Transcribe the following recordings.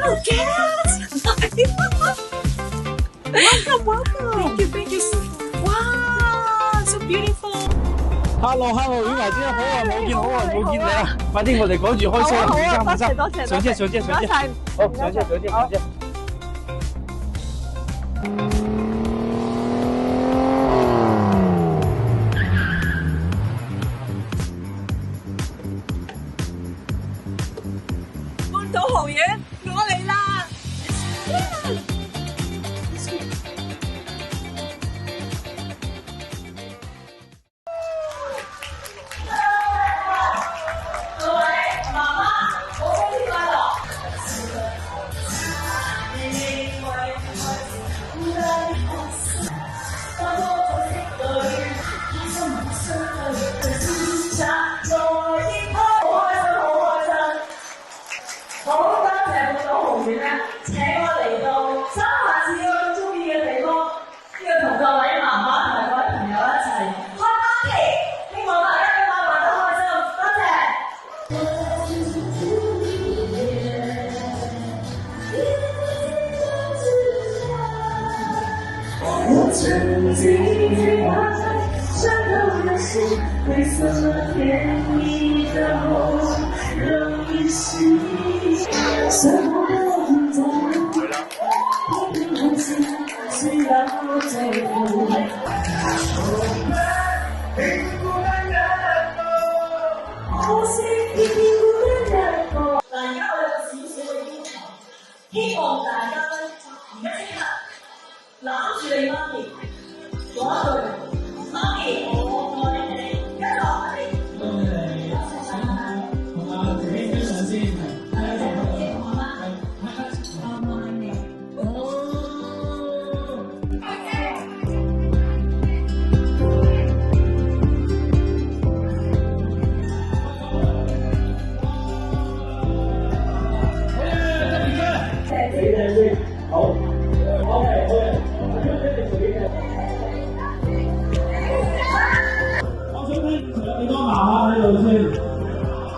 Oh, guests! Welcome. Thank you. Wow, so beautiful. Hello， 婉華姐，好耐冇見你啦！快啲，我哋趕住開車啦，唔該，多謝，上車，好，上車。半島豪園，我嚟啦！請我嚟到三藩市我咁中意嘅地方，同各位媽媽同埋各位朋友一齊開 party， 希望大家今晚玩得開心，多但而家我有個少少嘅要求，希望大家咧而家即刻攬住你媽咪，講一句媽咪我愛你，跟住我哋。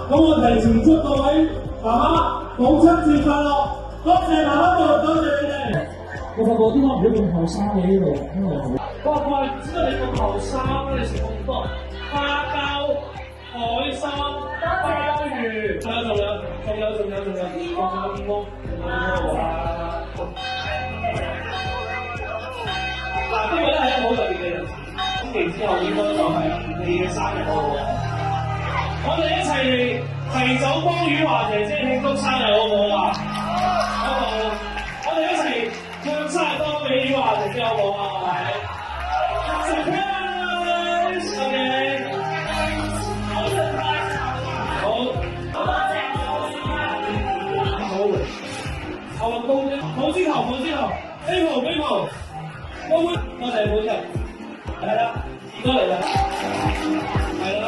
咁我提前祝各位媽媽母親節快樂！多謝媽媽們，多謝你哋。我發覺點解唔會咁後生嘅呢度？哇！怪唔知得你咁後生，你食咁多花膠、海參、鮑魚，仲有，嗱，呢個咧係一個好特別嘅日子，今年之後應該就係你嘅生日喎。我哋一齊嚟提早幫婉華姐姐慶祝生日好唔好啊？好，我哋一齊唱生日歌俾婉華姐姐好唔好啊？Surprise！ OK， 好 surprise！ 好，多謝我運動啫，抱之頭 ，Apple， 多謝抱之頭，係啦，而家嚟啦，係啦。